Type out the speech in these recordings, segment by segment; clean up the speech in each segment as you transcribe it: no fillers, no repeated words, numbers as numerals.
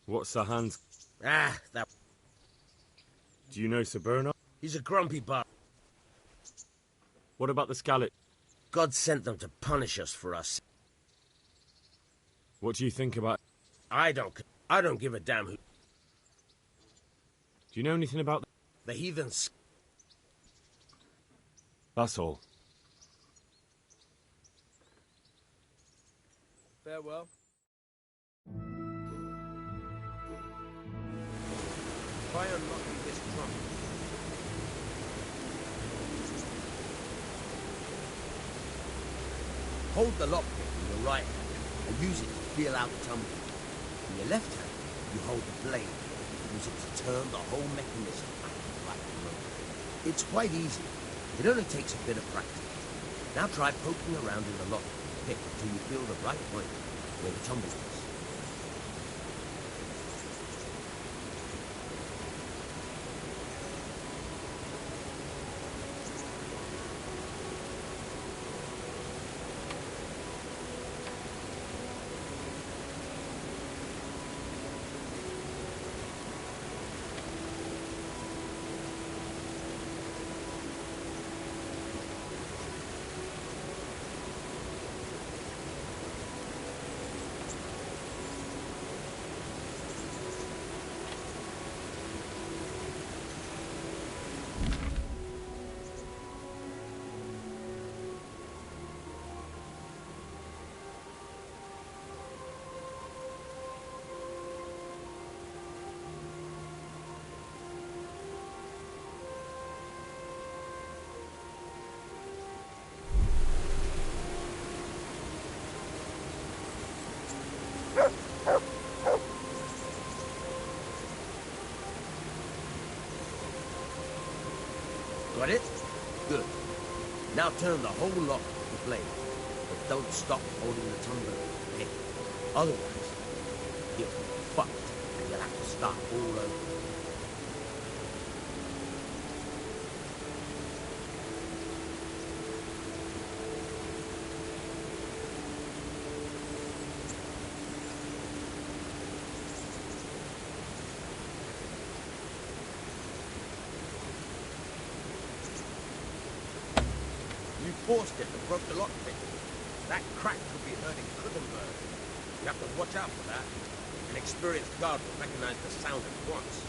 What's Sahan's... Ah, that... Do you know Sir Bernard? He's a grumpy bug. What about the Scarlet? God sent them to punish us for us. What do you think about... I don't give a damn who... Do you know anything about... The heathens... That's all. Farewell. Try unlocking this trunk. Hold the lockpick in your right hand and use it to feel out tumbling. In your left hand, you hold the blade. Use it to turn the whole mechanism back and right and wrong. It's quite easy. It only takes a bit of practice. Now try poking around in the lockpick until you feel the right point where the tumble is. Got it? Good. Now turn the whole lock with the blade, but don't stop holding the tumbler. Okay? Otherwise, you'll be fucked and you'll have to start all over. You forced it and broke the lockpick. That crack could be heard in Kuttenberg. You have to watch out for that. An experienced guard will recognize the sound at once.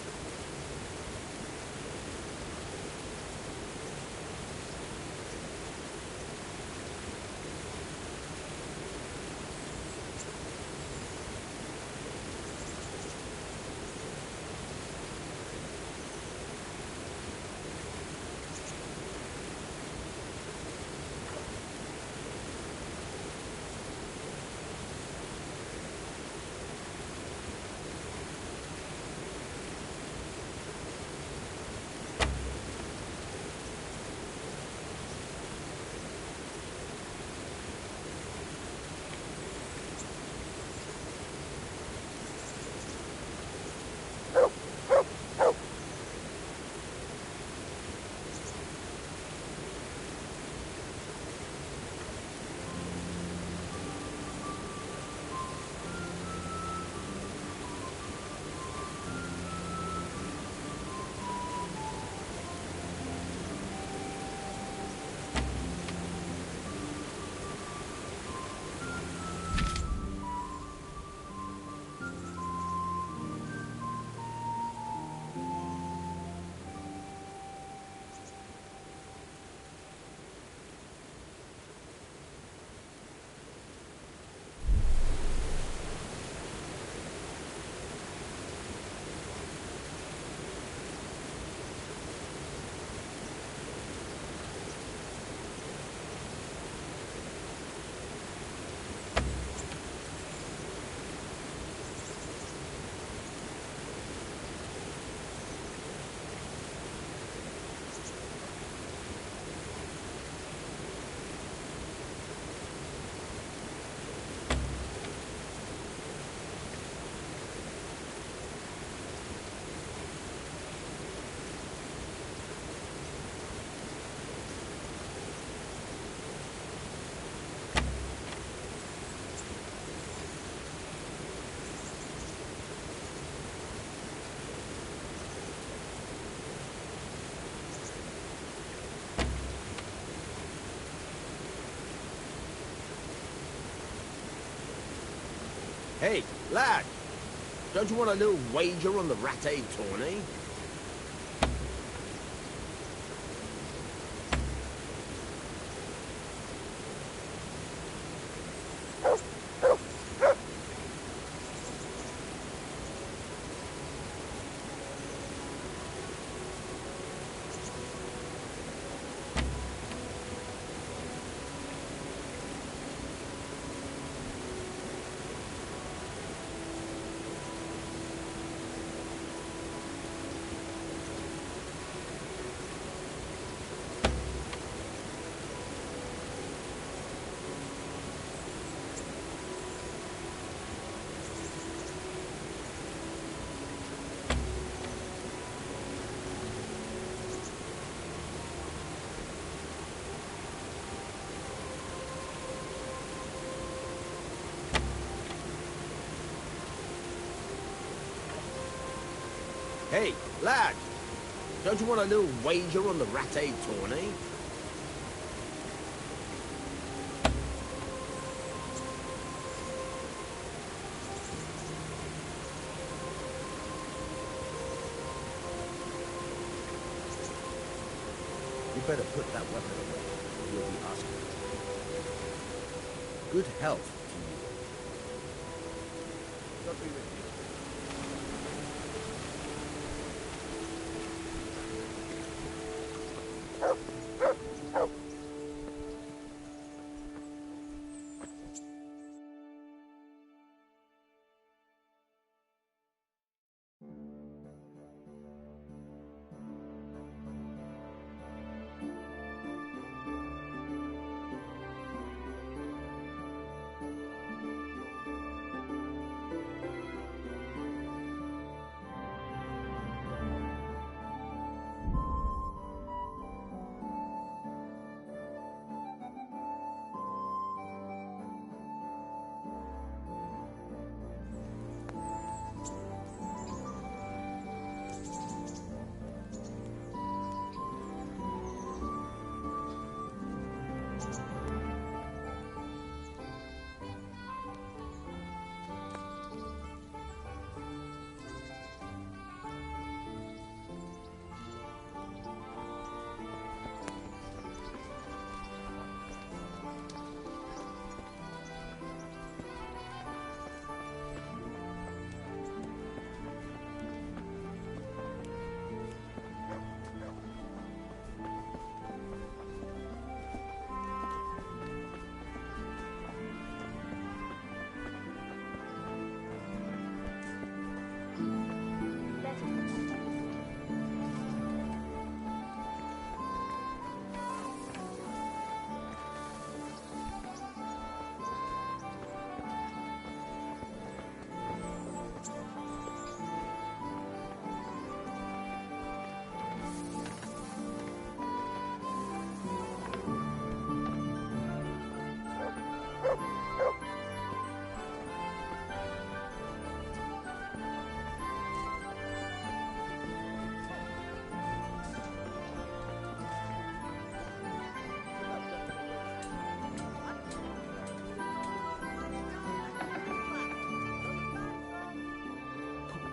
Hey, lad! Don't you want a little wager on the Rattay tourney? Hey, lad! Don't you want a little wager on the Rattay tourney? You better put that weapon away, or you'll be asking. Good health to you. God be with you.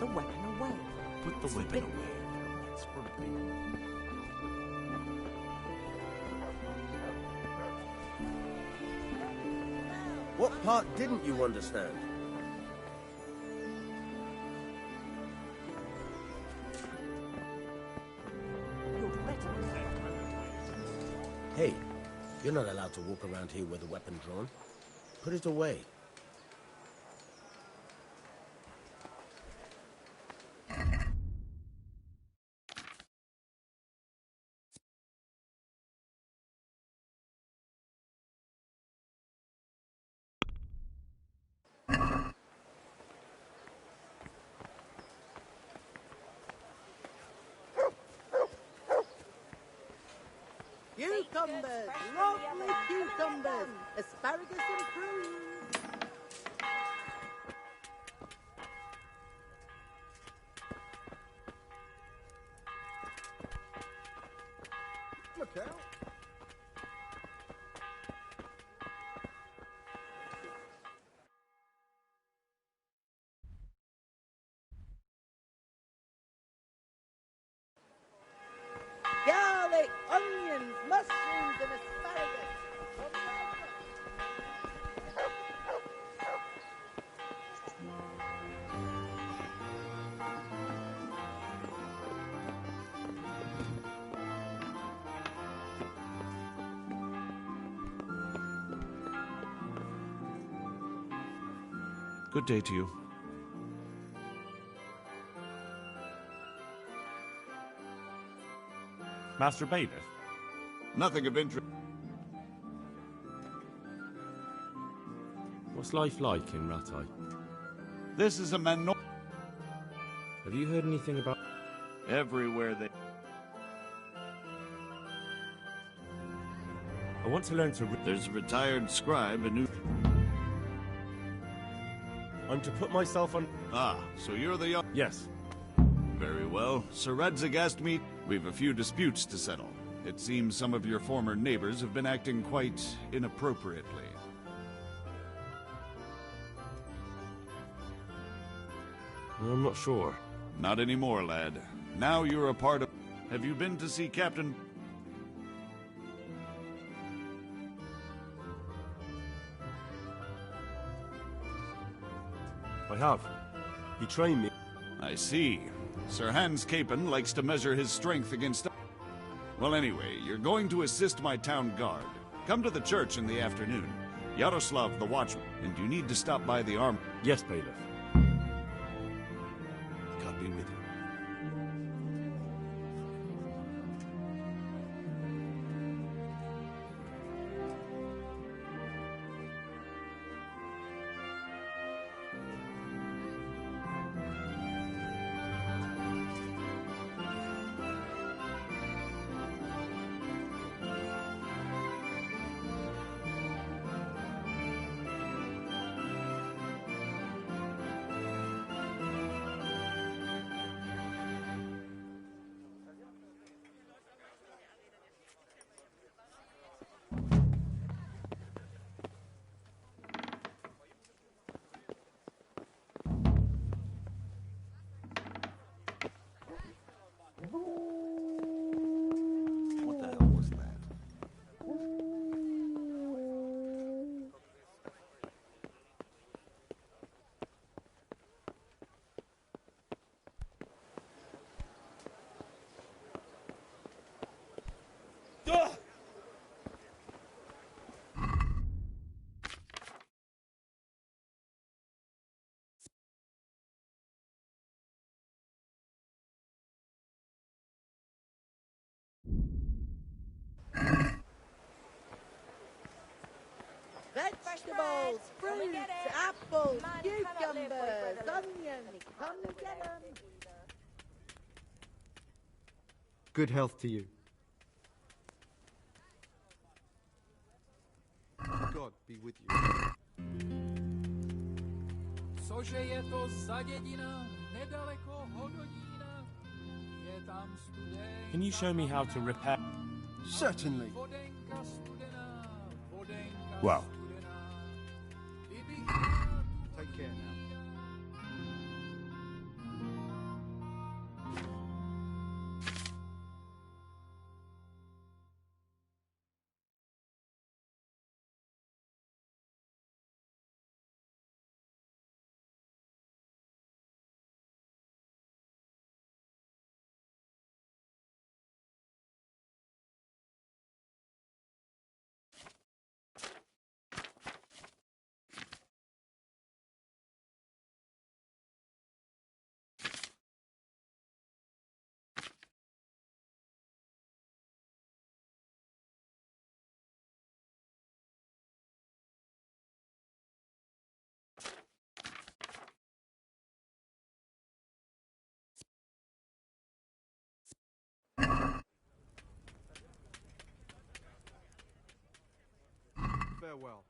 The weapon away. Put the weapon away. That's what it means. What part didn't you understand? Hey, you're not allowed to walk around here with a weapon drawn. Put it away. Cucumbers, lovely cucumbers, asparagus improved. Look out. Good day to you. Master Bailiff? Nothing of interest. What's life like in Rattay? This is a man. Have you heard anything about... Everywhere they. I want to learn to... There's a retired scribe, and new. I'm to put myself on... Ah, so you're the young. Yes. Very well. Sir Radzagast meet. We've a few disputes to settle. It seems some of your former neighbors have been acting quite inappropriately. I'm not sure. Not anymore, lad. Now you're a part of... Have you been to see Captain... I have. He trained me. I see. Sir Hans Capon likes to measure his strength against... Well, anyway, you're going to assist my town guard. Come to the church in the afternoon. Yaroslav the watchman, and you need to stop by the arm... Yes, Bailiff. God be with you. What the hell was that? Vegetables, fruits, apples, cucumbers, onions. Come and get 'em. Good health to you. God be with you. Cože je to za dědina, nedaleko Hodonína, je tam studeň. Can you show me how to repair... Certainly. Vodenka studená, vodenka Well. studená. Kdybych rád Take care now. Farewell.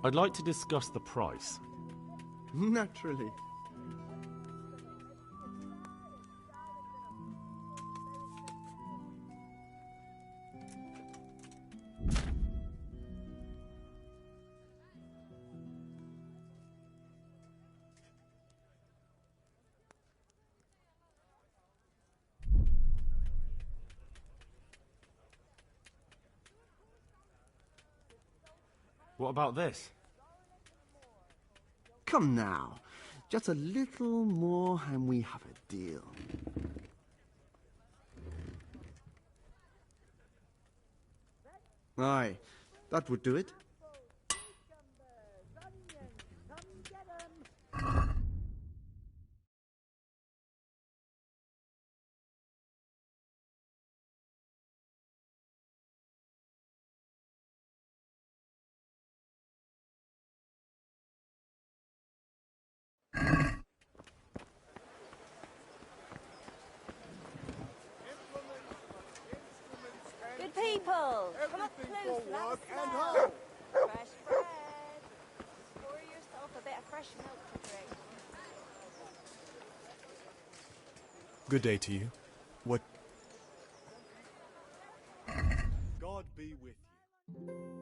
I'd like to discuss the price. Naturally. What about this? Come now. Just a little more and we have a deal. Aye, that would do it. Cucumbers, onions, come get 'em. Good people, come up close and have a smell. Fresh bread. Pour yourself a bit of fresh milk to drink. Good day to you. What? God be with you.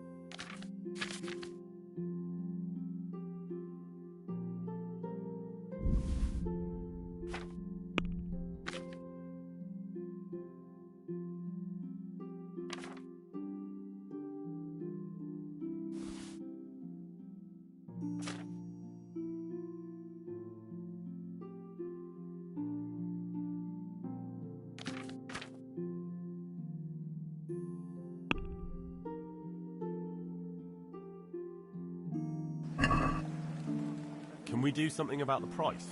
Can we do something about the price?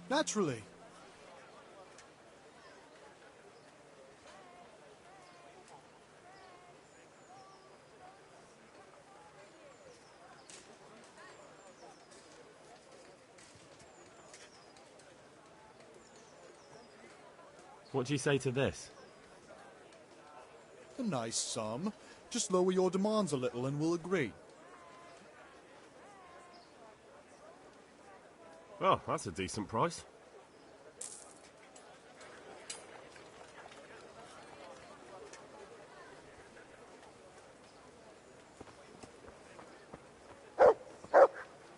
Naturally. What do you say to this? A nice sum. Just lower your demands a little and we'll agree. Well, that's a decent price.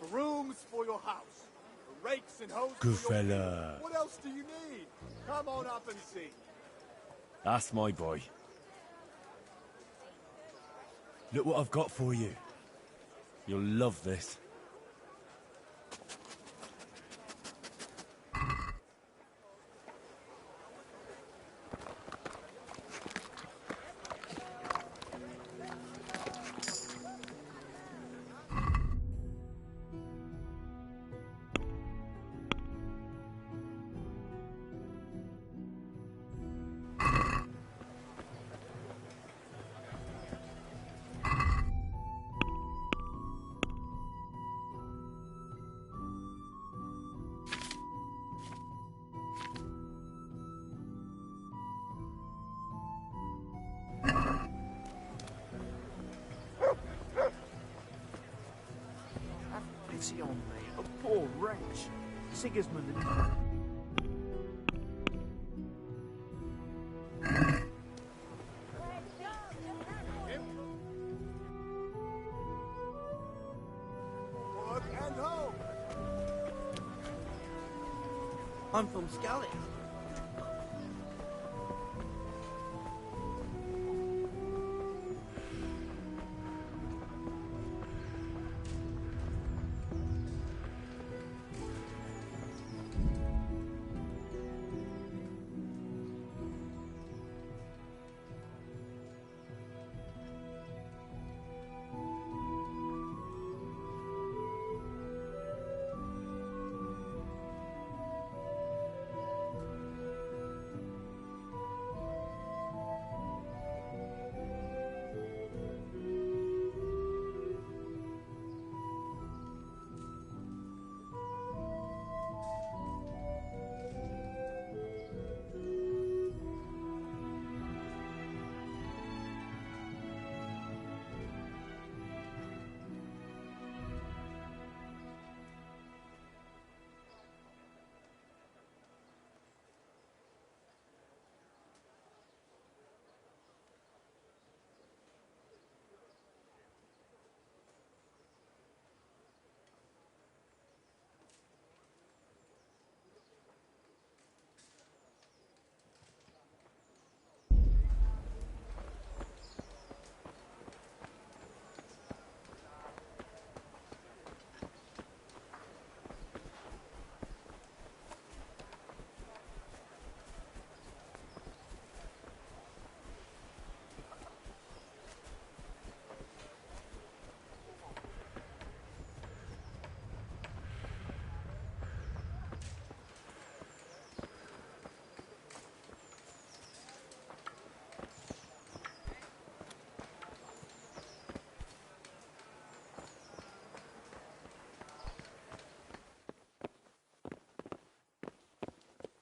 Brooms for your house. Rakes and hoses Good for your fella. feet. What else do you need? Come on up and see. That's my boy. Look what I've got for you. You'll love this. Pity on me, a poor wretch. Sigismund and Work and home. I'm from Scarlet.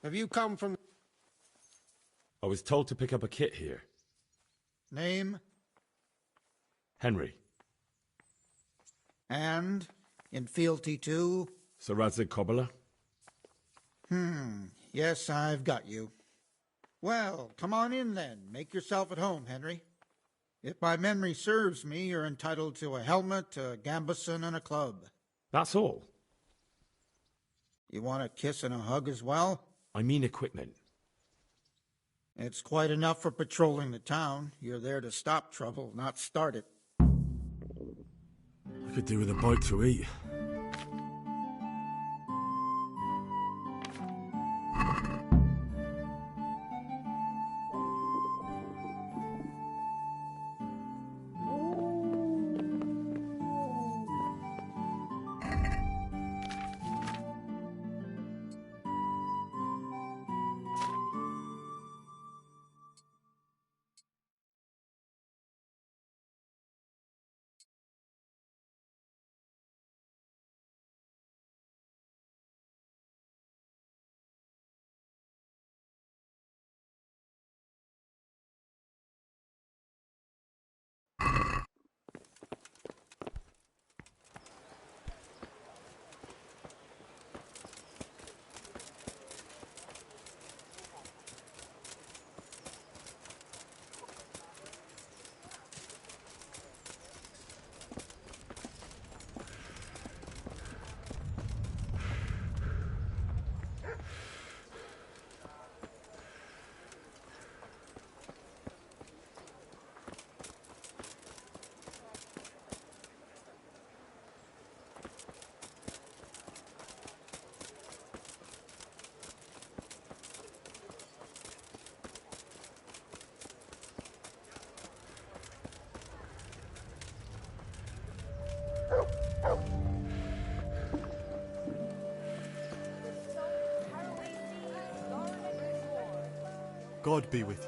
Have you come from... I was told to pick up a kit here. Name? Henry. And? In fealty to? Sir Radzig Kobyla? Yes, I've got you. Well, come on in then. Make yourself at home, Henry. If my memory serves me, you're entitled to a helmet, a gambeson, and a club. That's all? You want a kiss and a hug as well? I mean equipment. It's quite enough for patrolling the town. You're there to stop trouble, not start it. I could do with a bite to eat. God be with you.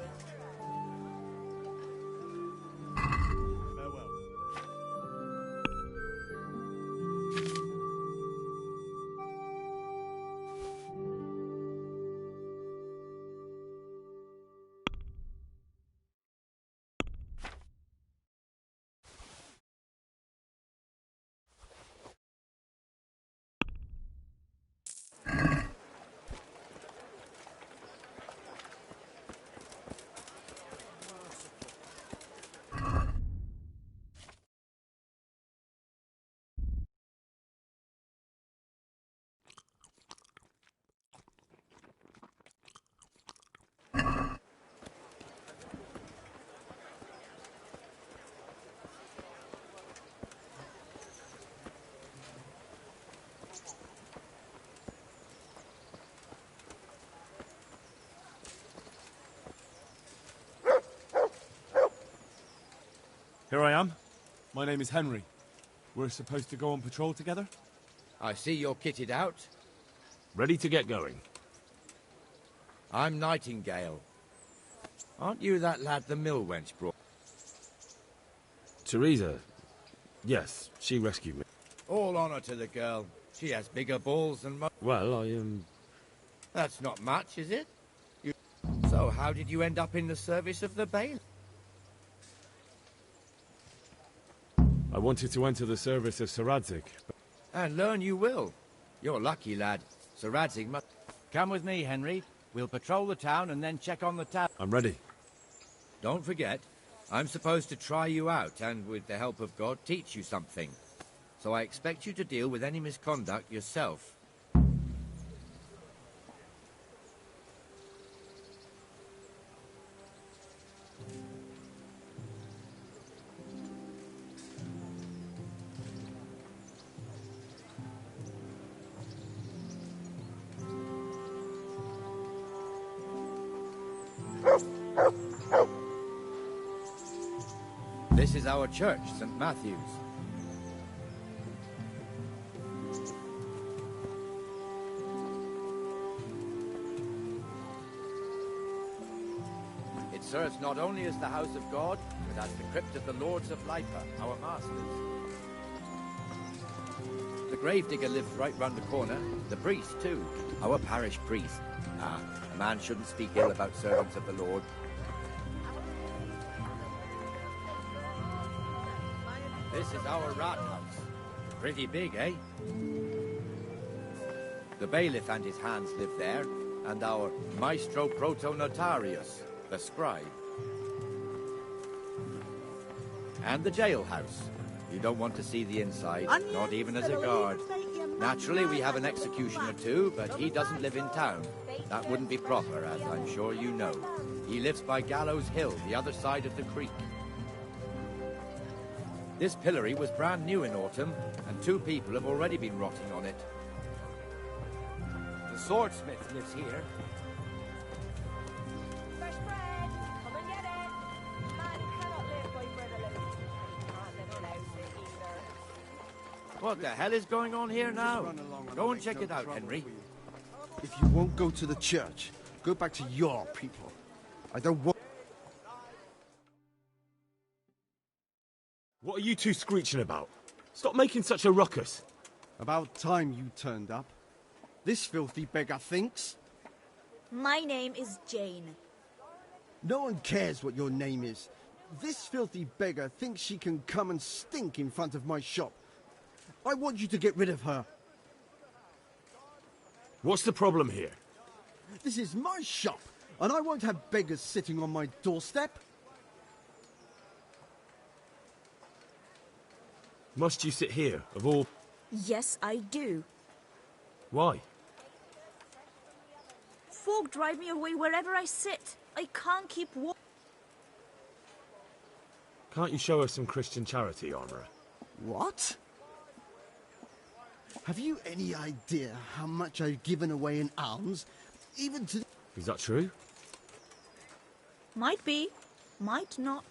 Farewell. Here I am. My name is Henry. We're supposed to go on patrol together? I see you're kitted out. Ready to get going. I'm Nightingale. Aren't you that lad the mill wench brought? Teresa. Yes, she rescued me. All honor to the girl. She has bigger balls than most. Well, I am... That's not much, is it? So how did you end up in the service of the Bailey? I wanted to enter the service of Sir Radzig. And learn you will. You're lucky, lad. Sir Radzig must... Come with me, Henry. We'll patrol the town and then check on the town. I'm ready. Don't forget, I'm supposed to try you out and, with the help of God, teach you something. So I expect you to deal with any misconduct yourself. This is our church, St. Matthew's. It serves not only as the house of God, but as the crypt of the Lords of Lipa, our masters. The gravedigger lives right round the corner. The priest, too. Our parish priest. Ah, a man shouldn't speak ill about servants of the Lord. This is our rat house. Pretty big, eh? The bailiff and his hands live there, and our maestro protonotarius, the scribe. And the jailhouse. You don't want to see the inside, not even as a guard. Naturally, we have an executioner too, but he doesn't live in town. That wouldn't be proper, as I'm sure you know. He lives by Gallows Hill, the other side of the creek. This pillory was brand new in autumn, and 2 people have already been rotting on it. The swordsmith lives here. Fresh bread! Come and get it! Man cannot live by bread alone. He can't live without it either. What the hell is going on here now? Go and check it out, Henry. If you won't go to the church, go back to your people. I don't want... What are you two screeching about? Stop making such a ruckus. About time you turned up. This filthy beggar thinks. My name is Jane. No one cares what your name is. This filthy beggar thinks she can come and stink in front of my shop. I want you to get rid of her. What's the problem here? This is my shop, and I won't have beggars sitting on my doorstep. Must you sit here, of all... Yes, I do. Why? Folk drive me away wherever I sit. I can't keep Can't you show us some Christian charity, Armourer? What? Have you any idea how much I've given away in alms, even to... Is that true? Might be, might not.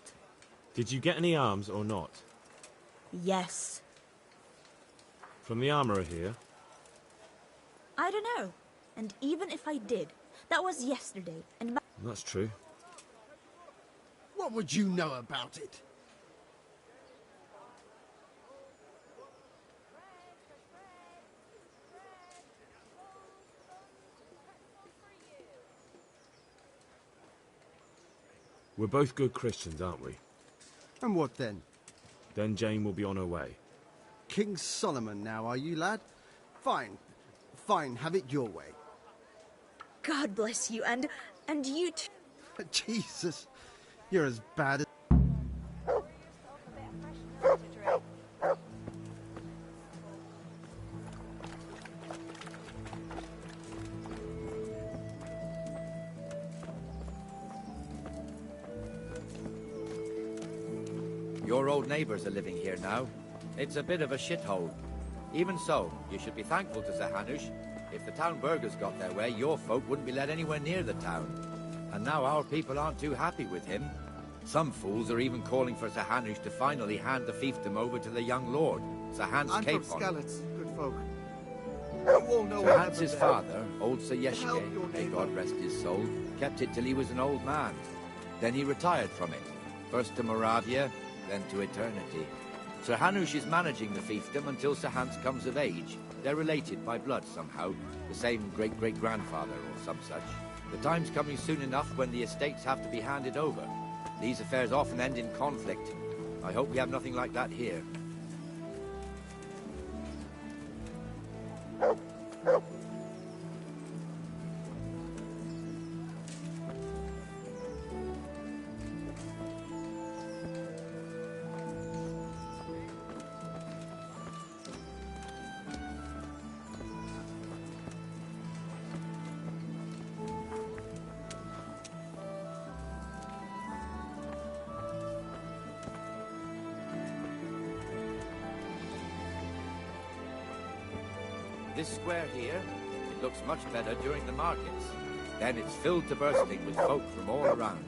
Did you get any alms or not? Yes. From the Armourer here? I don't know. And even if I did, that was yesterday, and That's true. What would you know about it? We're both good Christians, aren't we? And what then? Then Jane will be on her way. King Solomon now, are you, lad? Fine. Fine, have it your way. God bless you, and you too. Jesus, you're as bad as... Your old neighbours are living here now. It's a bit of a shithole. Even so, you should be thankful to Sir Hanush. If the town burghers got their way, your folk wouldn't be let anywhere near the town. And now our people aren't too happy with him. Some fools are even calling for Sir Hanush to finally hand the fiefdom over to the young lord, Sir Hans I'm Capon. from Skalitz, good folk. You all know Sir what Hans's happened father, old Sir Yeshike, may God rest his soul, kept it till he was an old man. Then he retired from it, first to Moravia, then to eternity. Sir Hanush is managing the fiefdom until Sir Hans comes of age. They're related by blood somehow, the same great-great-grandfather or some such. The time's coming soon enough when the estates have to be handed over. These affairs often end in conflict. I hope we have nothing like that here. This square here, it looks much better during the markets. Then it's filled to bursting with folk from all around.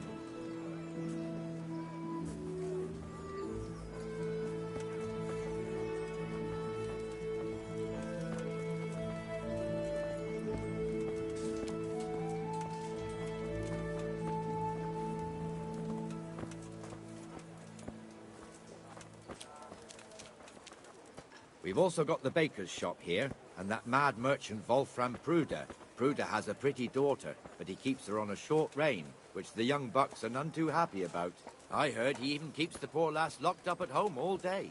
We've also got the baker's shop here, and that mad merchant Wolfram Pruder. Pruder has a pretty daughter, but he keeps her on a short rein, which the young bucks are none too happy about. I heard he even keeps the poor lass locked up at home all day.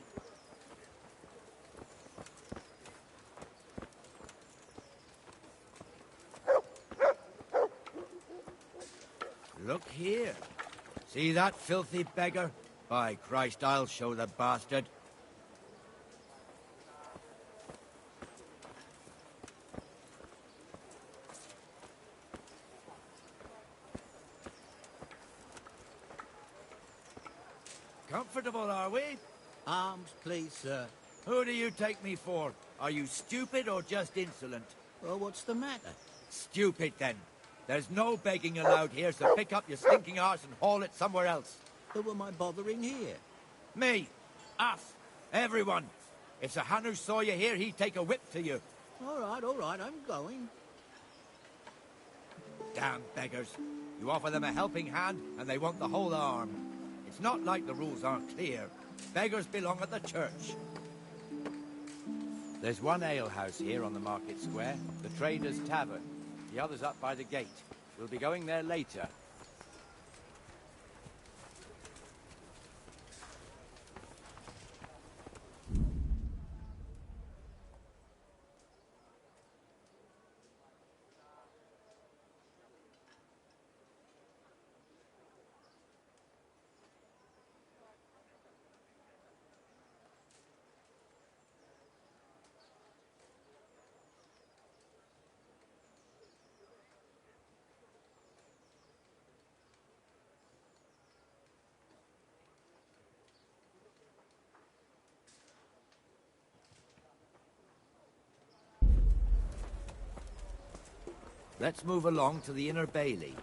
Look here. See that filthy beggar? By Christ, I'll show the bastard. Comfortable, are we? Arms, please, sir. Who do you take me for? Are you stupid or just insolent? Well, what's the matter? Stupid, then. There's no begging allowed here, so pick up your stinking arse and haul it somewhere else. Who am I bothering here? Me. Us. Everyone. If Sir Hanush saw you here, he'd take a whip to you. All right, I'm going. Damn beggars. You offer them a helping hand, and they want the whole arm. It's not like the rules aren't clear. Beggars belong at the church. There's one alehouse here on the market square, the Trader's Tavern. The other's up by the gate. We'll be going there later. Let's move along to the Inner Bailey.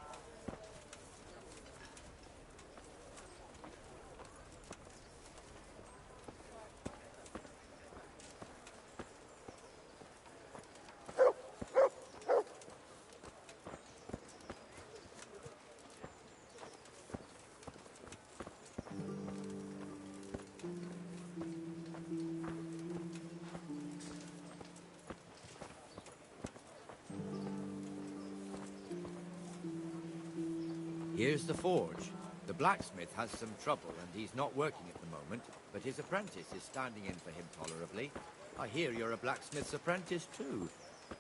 Here's the forge. The blacksmith has some trouble and he's not working at the moment, but his apprentice is standing in for him tolerably. I hear you're a blacksmith's apprentice too.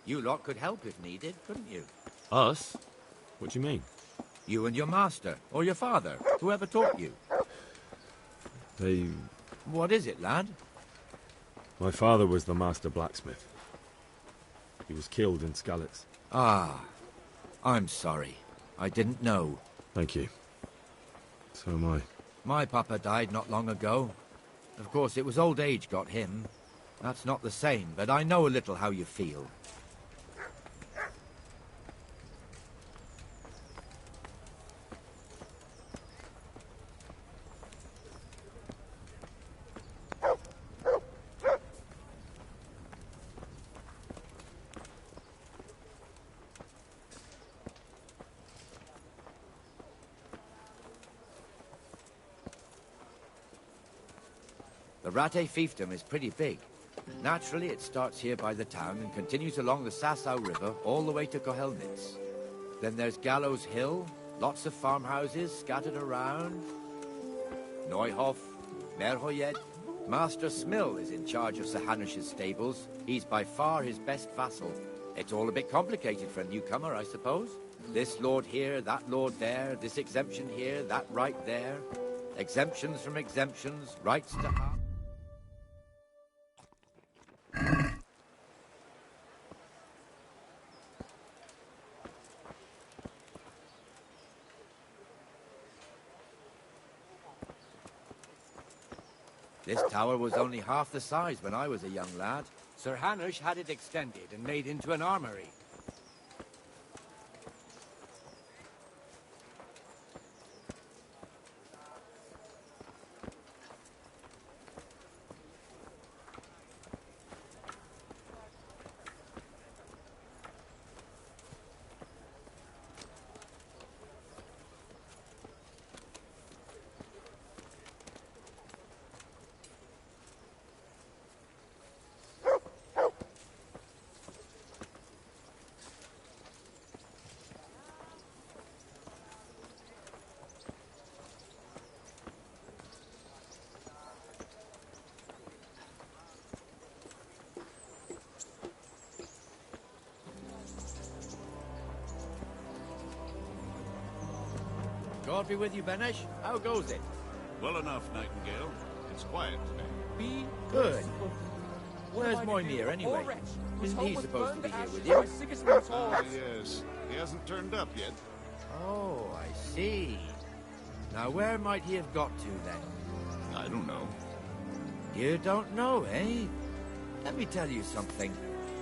You lot could help if needed, couldn't you? Us? What do you mean? You and your master, or your father, whoever taught you. They... What is it, lad? My father was the master blacksmith. He was killed in Skalitz. Ah, I'm sorry. I didn't know. Thank you. So am I. My papa died not long ago. Of course, it was old age got him. That's not the same, but I know a little how you feel. The Rattay fiefdom is pretty big. Naturally, it starts here by the town and continues along the Sasau River all the way to Kohelnitz. Then there's Gallows Hill, lots of farmhouses scattered around. Neuhof, Merhoyed. Master Smill is in charge of Sir Hanush's stables. He's by far his best vassal. It's all a bit complicated for a newcomer, I suppose. This lord here, that lord there, this exemption here, that right there. Exemptions from exemptions, rights to harm. This tower was only half the size when I was a young lad. Sir Hanush had it extended and made into an armory. God be with you, Benesh. How goes it? Well enough, Nightingale. It's quiet today. Be Good. Where's Moimir, anyway? Isn't he supposed to be here with you? Yes. He hasn't turned up yet. Oh, I see. Now, where might he have got to, then? I don't know. You don't know, eh? Let me tell you something.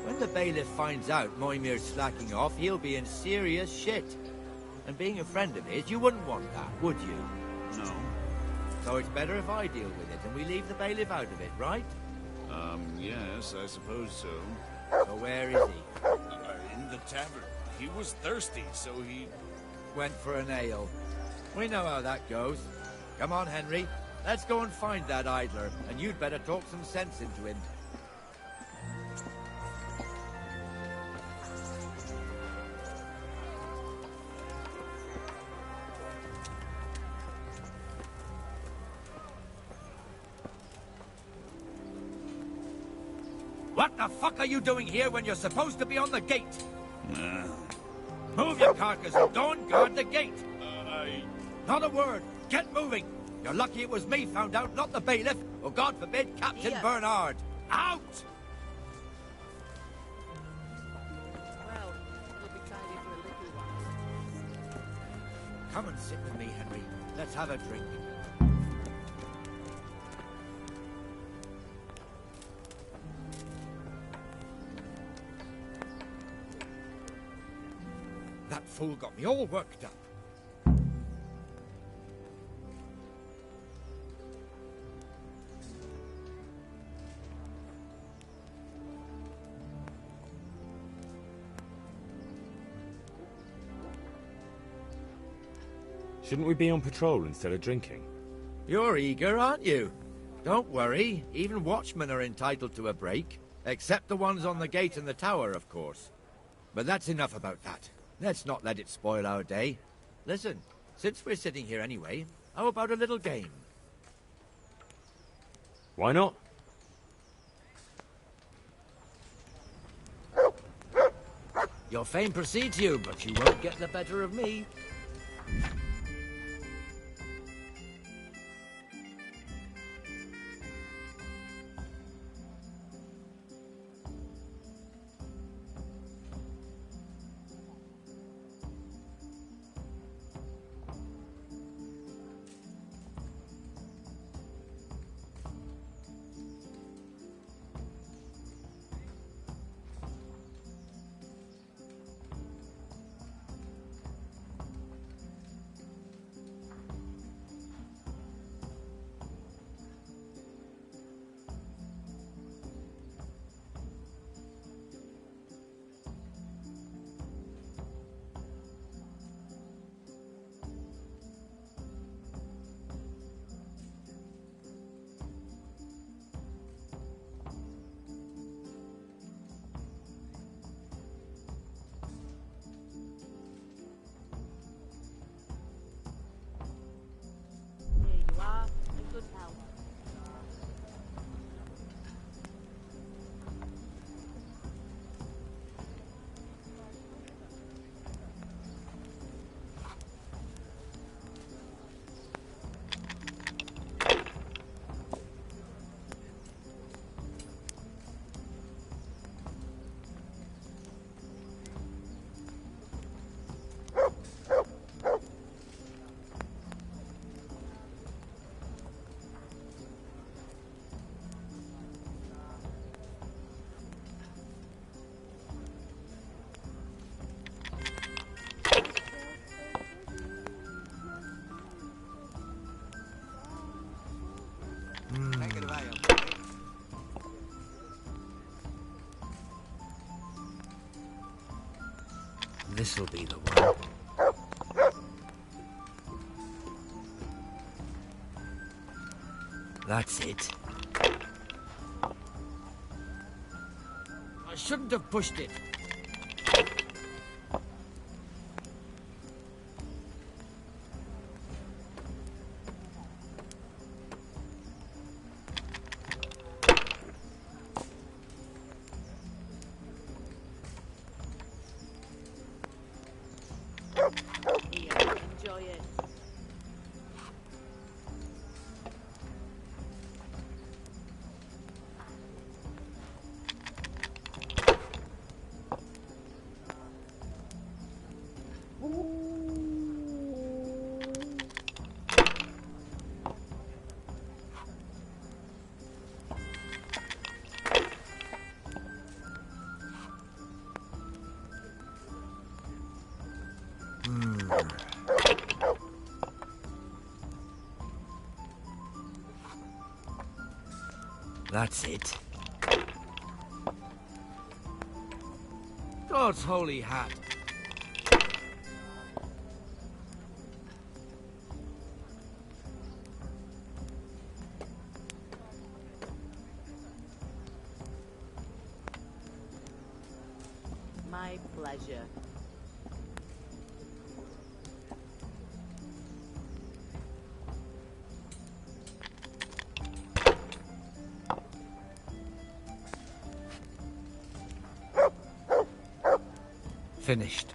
When the bailiff finds out Moimir's slacking off, he'll be in serious shit. And being a friend of his, you wouldn't want that, would you? No. So it's better if I deal with it and we leave the bailiff out of it, right? Yes, I suppose so. So where is he? In the tavern. He was thirsty, so he... Went for an ale. We know how that goes. Come on, Henry. Let's go and find that idler, and you'd better talk some sense into him. What the fuck are you doing here when you're supposed to be on the gate? Move your carcass and go and guard the gate. Not a word. Get moving. You're lucky it was me found out, not the bailiff, or God forbid, Captain Bernard. Out! Well, you'll be tidy for a little while. Come and sit with me, Henry. Let's have a drink. That fool got me all worked up. Shouldn't we be on patrol instead of drinking? You're eager, aren't you? Don't worry. Even watchmen are entitled to a break. Except the ones on the gate and the tower, of course. But that's enough about that. Let's not let it spoil our day. Listen, since we're sitting here anyway, how about a little game? Why not? Your fame precedes you, but you won't get the better of me. This'll be the one. That's it. I shouldn't have pushed it. Enjoy it. That's it. God's holy hat. My pleasure. Finished.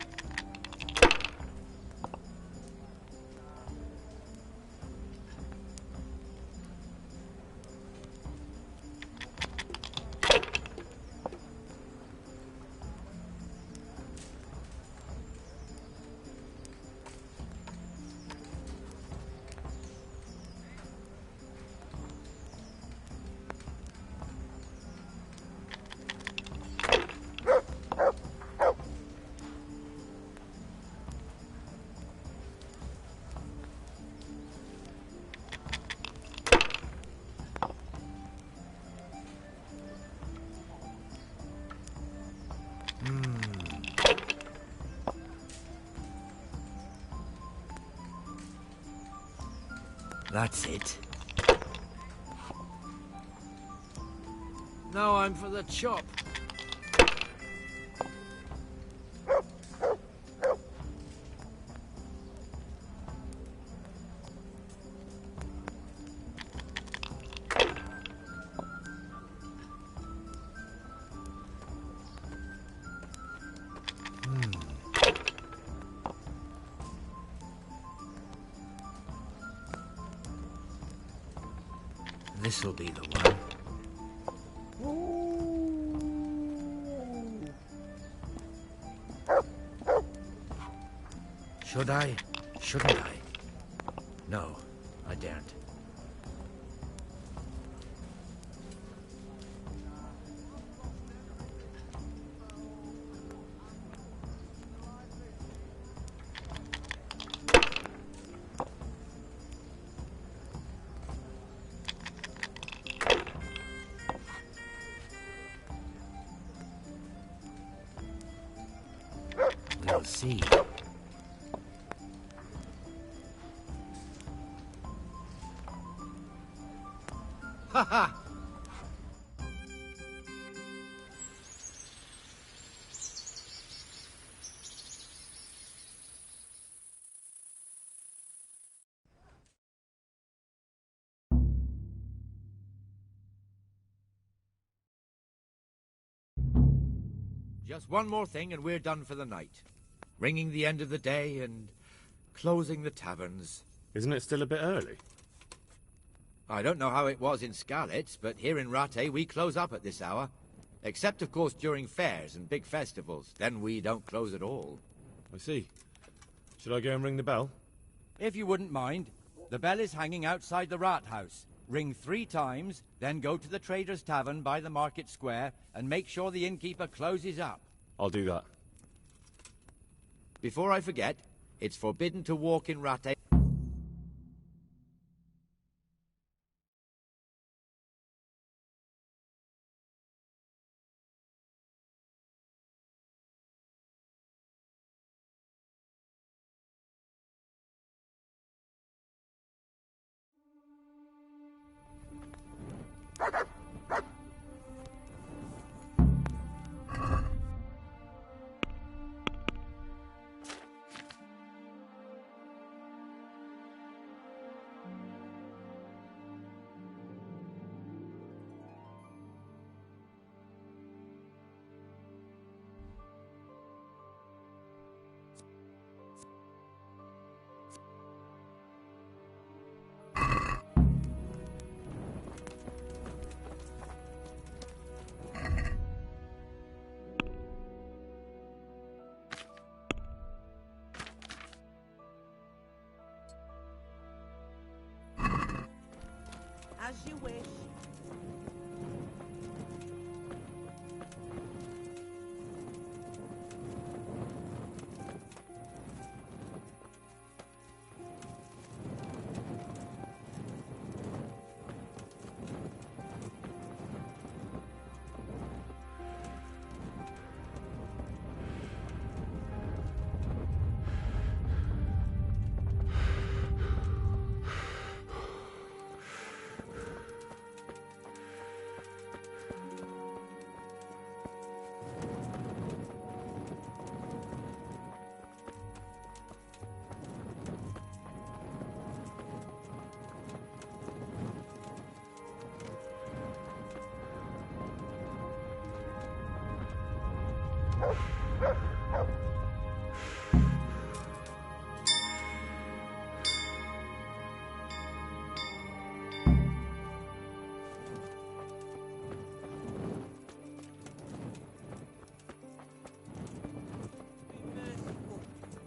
That's it. Now I'm for the chop. This'll be the one. Should I? Shouldn't I? No, I daren't. We'll see. Ha ha! Just one more thing and we're done for the night. Ringing the end of the day and closing the taverns. Isn't it still a bit early? I don't know how it was in Skalitz, but here in Rattay we close up at this hour. Except, of course, during fairs and big festivals. Then we don't close at all. I see. Should I go and ring the bell? If you wouldn't mind. The bell is hanging outside the rat house. Ring 3 times, then go to the Trader's Tavern by the market square and make sure the innkeeper closes up. I'll do that. Before I forget, it's forbidden to walk in Rattay. As you wish.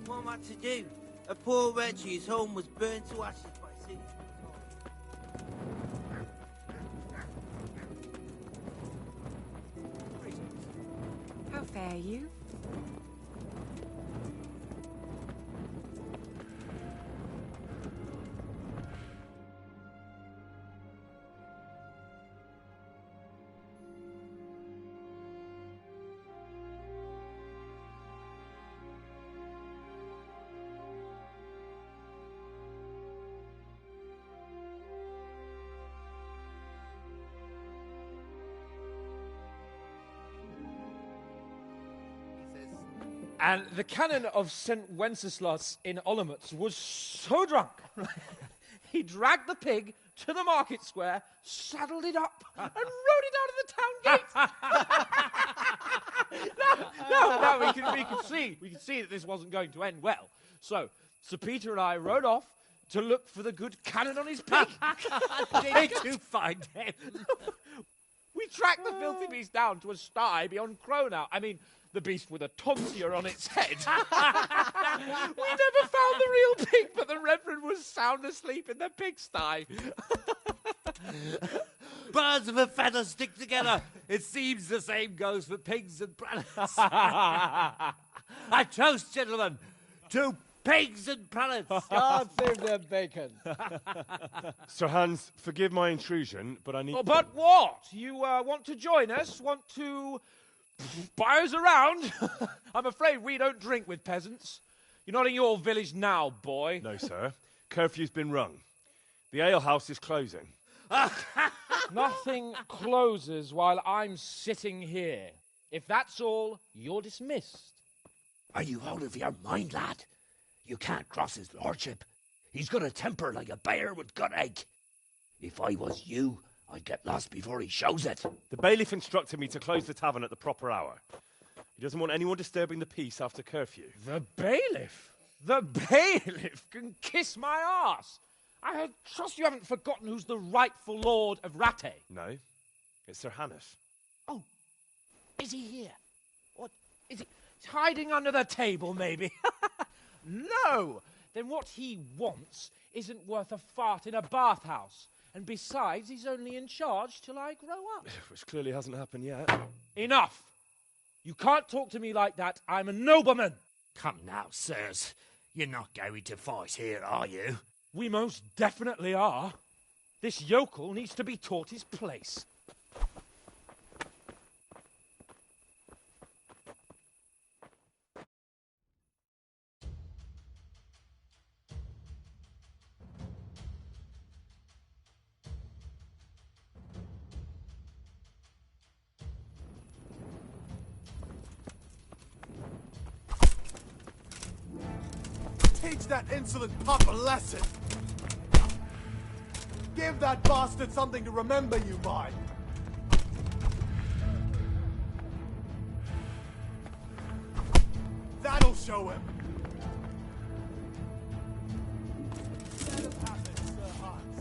What am I to do? A poor wretch whose home was burned to ashes by sea. How fare you? And the canon of St. Wenceslas in Olomouc was so drunk, he dragged the pig to the market square, saddled it up, and rode it out of the town gate. No, we could see that this wasn't going to end well. So, Sir Peter and I rode off to look for the good canon on his pig. Did you find him? We tracked the filthy beast down to a sty beyond Cronau. I mean, the beast with a tonsure on its head. We never found the real pig, but the Reverend was sound asleep in the pigsty. Birds of a feather stick together. It seems the same goes for pigs and prelates. I toast, gentlemen, to pigs and prelates. God save their bacon. Sir Hans, forgive my intrusion, but I need... Oh, but what? You want to join us? Want to buy us around? I'm afraid we don't drink with peasants. You're not in your village now, boy. No, sir. Curfew's been rung. The alehouse is closing. Nothing closes while I'm sitting here. If that's all, you're dismissed. Are you out of your mind, lad? You can't cross his lordship. He's got a temper like a bear with gut ache. If I was you, I'd get lost before he shows it. The bailiff instructed me to close the tavern at the proper hour. He doesn't want anyone disturbing the peace after curfew. The bailiff? The bailiff can kiss my arse. I trust you haven't forgotten who's the rightful lord of Rattay. No, it's Sir Hannes. Oh, is he here? What, is he hiding under the table, maybe? No! Then what he wants isn't worth a fart in a bathhouse. And besides, he's only in charge till I grow up. Which clearly hasn't happened yet. Enough! You can't talk to me like that. I'm a nobleman. Come now, sirs. You're not going to fight here, are you? We most definitely are. This yokel needs to be taught his place. Teach that insolent pup a lesson! Give that bastard something to remember you by! That'll show him! Let him have it, Sir Hans.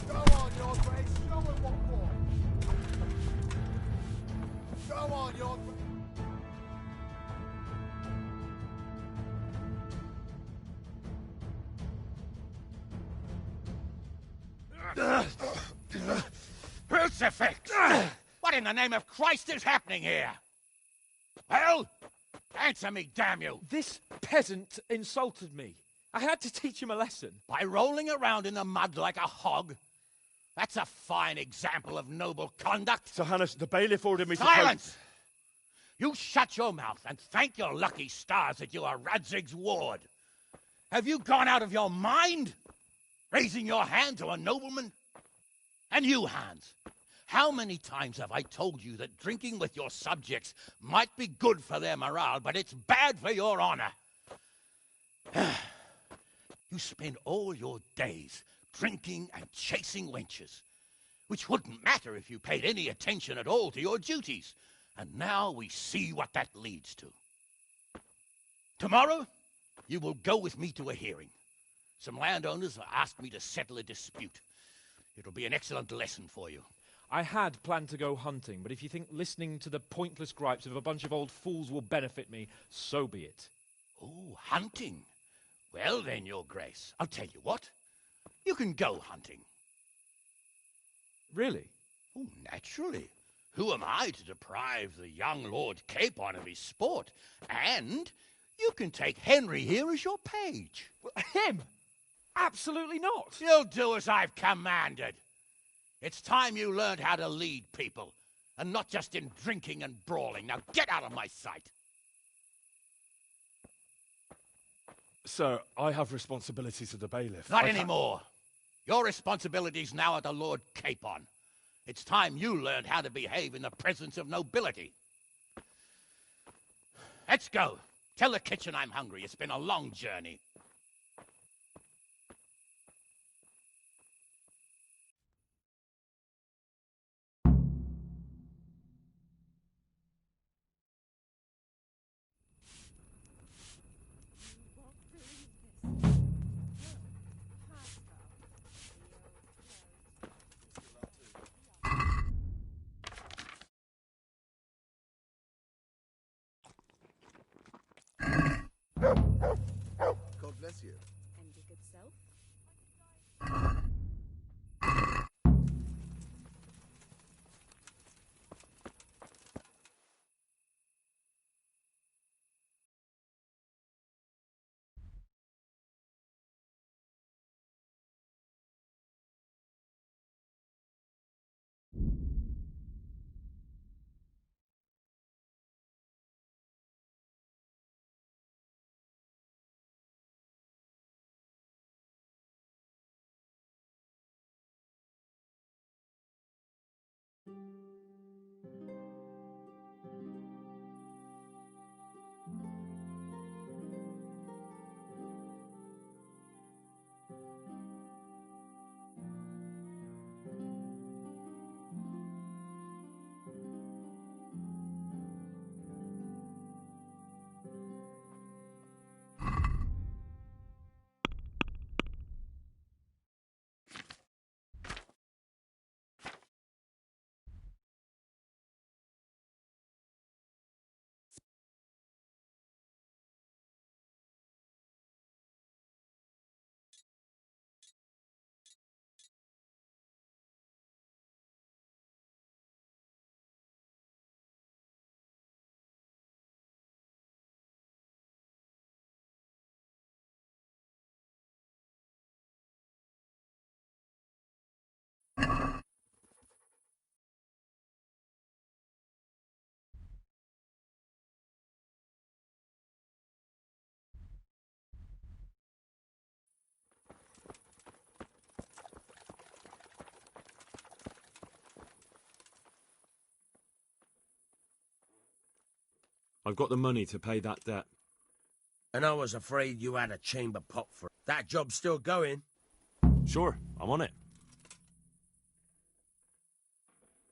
Go on, your grace, show him what for! Go on, your grace! Crucifix! What in the name of Christ is happening here? Well, answer me, damn you! This peasant insulted me. I had to teach him a lesson. By rolling around in the mud like a hog? That's a fine example of noble conduct. Sir Hannes, the bailiff ordered me to... Silence! You shut your mouth and thank your lucky stars that you are Radzig's ward. Have you gone out of your mind? Raising your hand to a nobleman? And you, Hans, how many times have I told you that drinking with your subjects might be good for their morale, but it's bad for your honor? You spend all your days drinking and chasing wenches, which wouldn't matter if you paid any attention at all to your duties. And now we see what that leads to. Tomorrow, you will go with me to a hearing. Some landowners have asked me to settle a dispute. It'll be an excellent lesson for you. I had planned to go hunting, but if you think listening to the pointless gripes of a bunch of old fools will benefit me, so be it. Oh, hunting? Well then, Your Grace, I'll tell you what. You can go hunting. Really? Oh, naturally. Who am I to deprive the young Lord Capon of his sport? And you can take Henry here as your page. Him? Absolutely not. You'll do as I've commanded. It's time you learned how to lead people, and not just in drinking and brawling. Now get out of my sight. Sir, I have responsibilities of the bailiff. Not anymore. Your responsibilities now are the Lord Capon. It's time you learned how to behave in the presence of nobility. Let's go. Tell the kitchen I'm hungry. It's been a long journey. God bless you. And your good self? I've got the money to pay that debt. And I was afraid you had a chamber pot for it. That job's still going? Sure, I'm on it.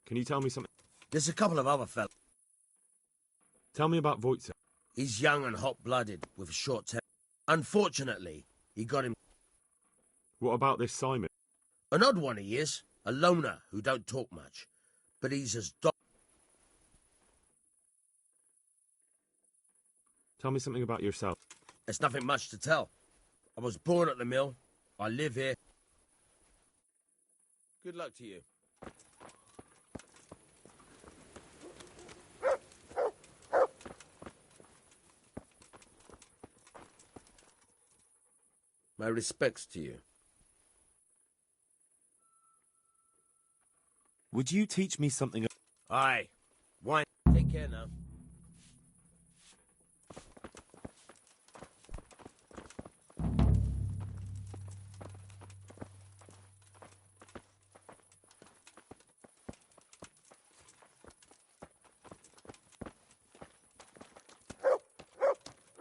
Can you tell me something? There's a couple of other fellas. Tell me about Wojciech. He's young and hot-blooded, with a short temper. Unfortunately, he got him... What about this Simon? An odd one he is. A loner who don't talk much. But he's as... Tell me something about yourself. There's nothing much to tell. I was born at the mill. I live here. Good luck to you. My respects to you. Would you teach me something? Aye. Wine. Take care now.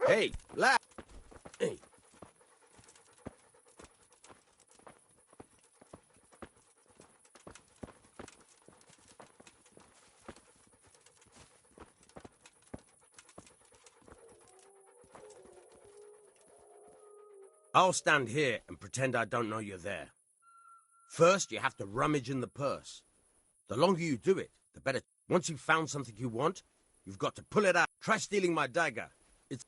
Hey, lad. Hey. I'll stand here and pretend I don't know you're there. First, you have to rummage in the purse. The longer you do it, the better. Once you've found something you want, you've got to pull it out. Try stealing my dagger. It's...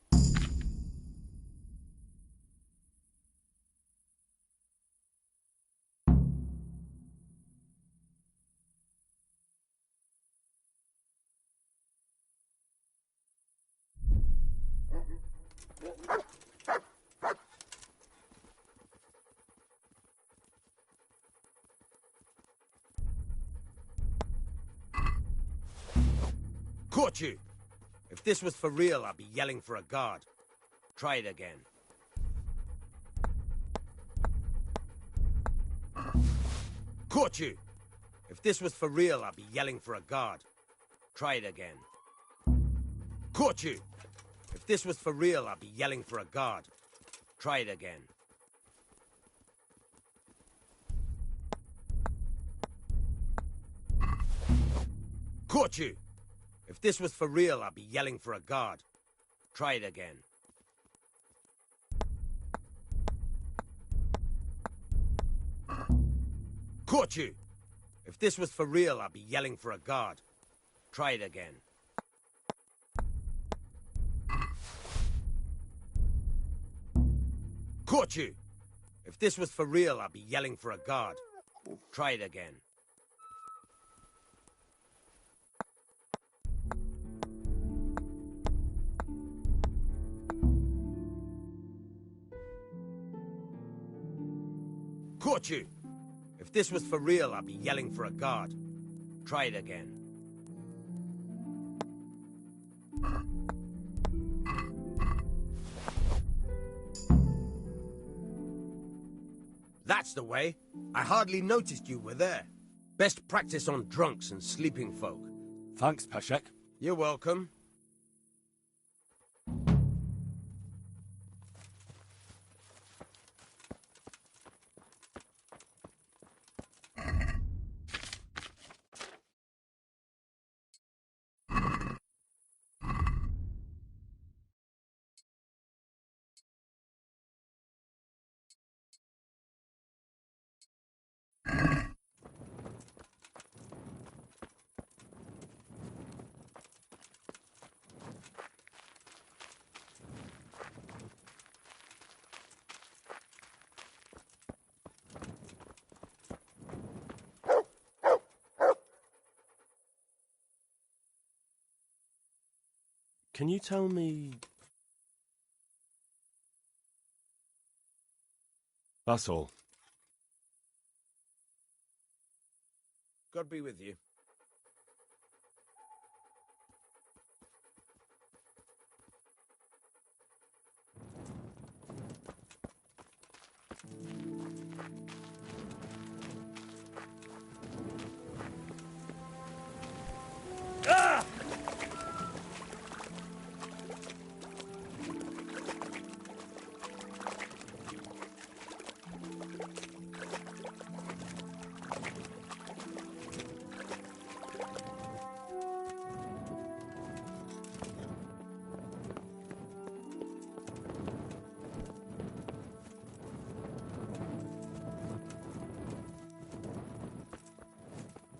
Caught you! If this was for real, I'd be yelling for a guard. Try it again. Caught you! If this was for real, I'd be yelling for a guard. Try it again. Caught you! If this was for real, I'd be yelling for a guard. Try it again. Caught you! If this was for real, I'd be yelling for a guard. Try it again. Caught you! If this was for real, I'd be yelling for a guard. Try it again. Caught you! If this was for real, I'd be yelling for a guard. Try it again. Caught you! If this was for real, I'd be yelling for a guard. Try it again. That's the way. I hardly noticed you were there. Best practice on drunks and sleeping folk. Thanks, Peshek. You're welcome. Can you tell me... That's all. God be with you. Ah!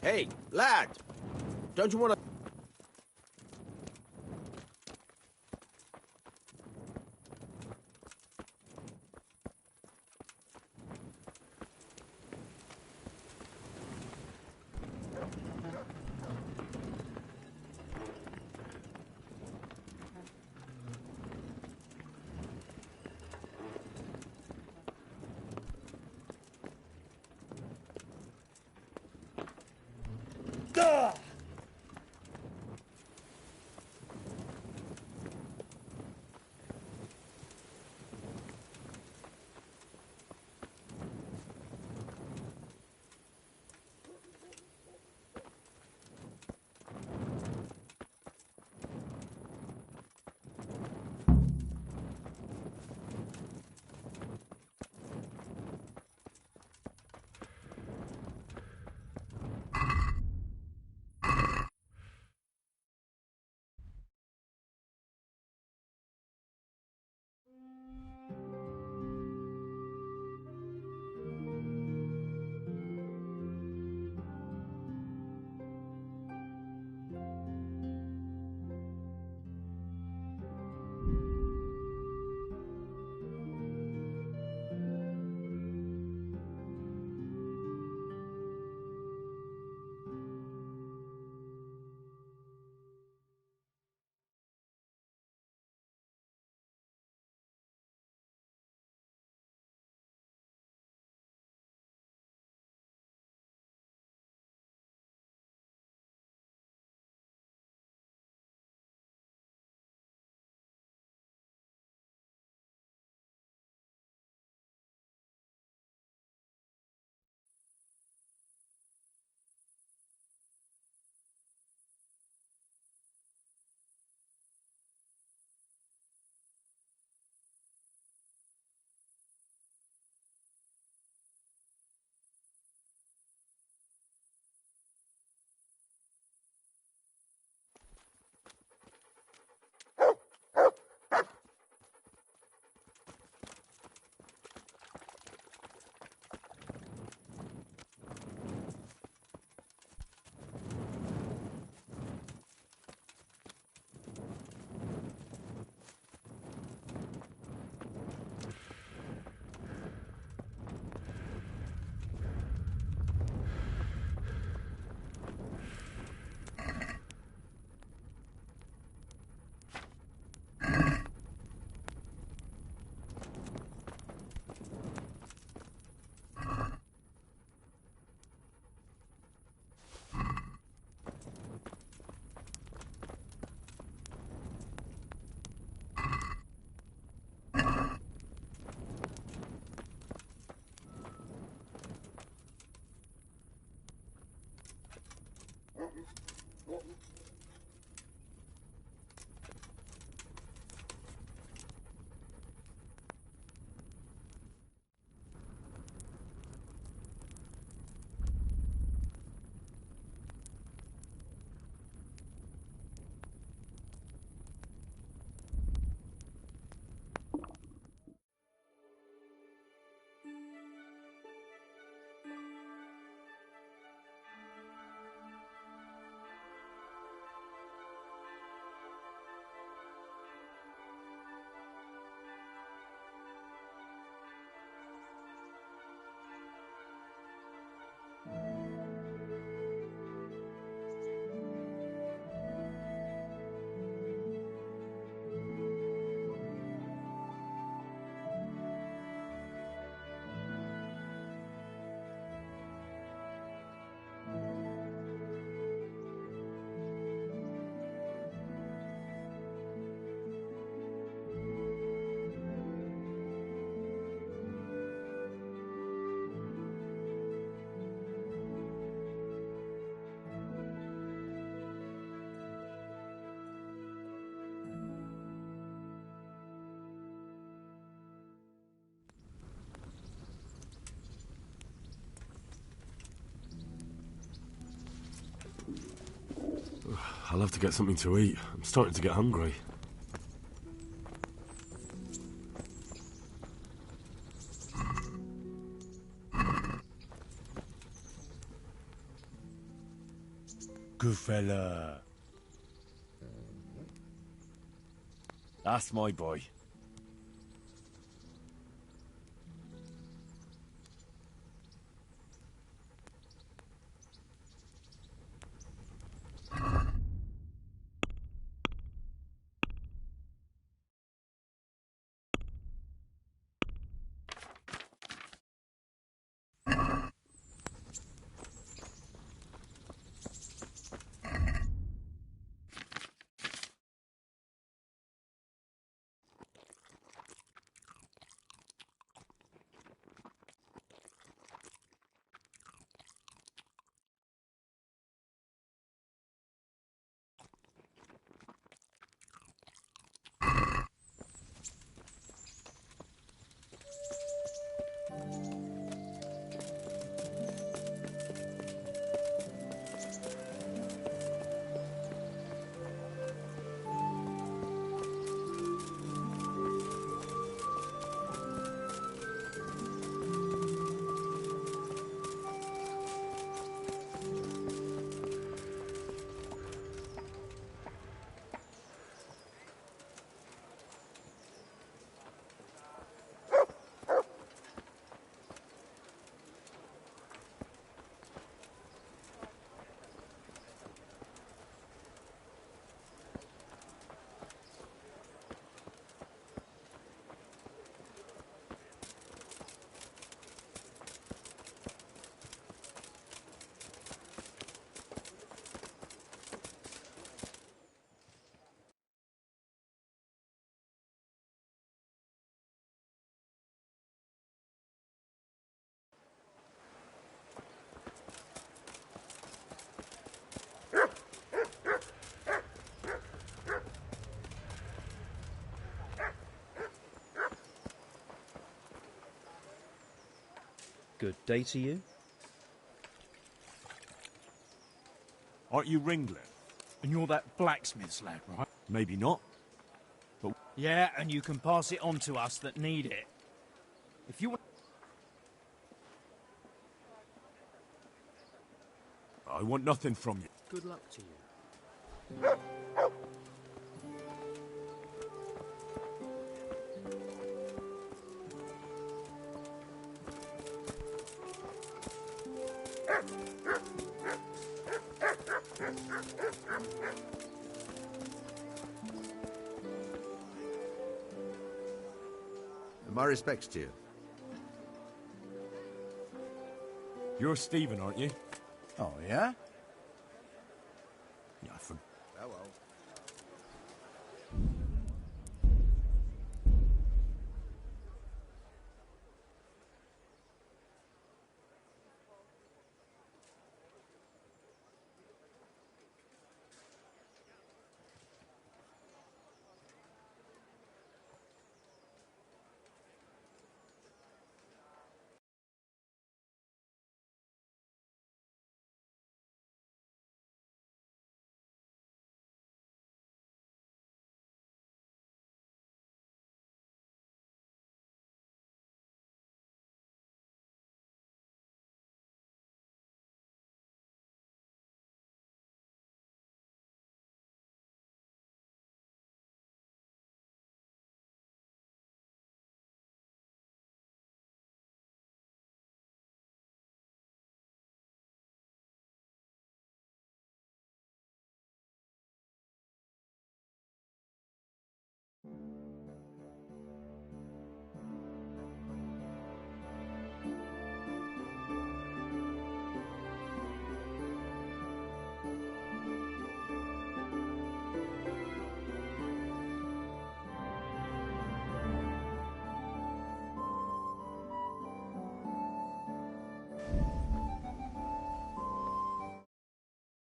Hey, lad! Don't you want to... I'll have to get something to eat. I'm starting to get hungry. Good fella. That's my boy. Good day to you. Aren't you Ringlet? And you're that blacksmith's lad, right? Maybe not. But yeah, and you can pass it on to us that need it. If you want... I want nothing from you. Good luck to you. My respects to you. You're Stephen, aren't you? Oh, yeah?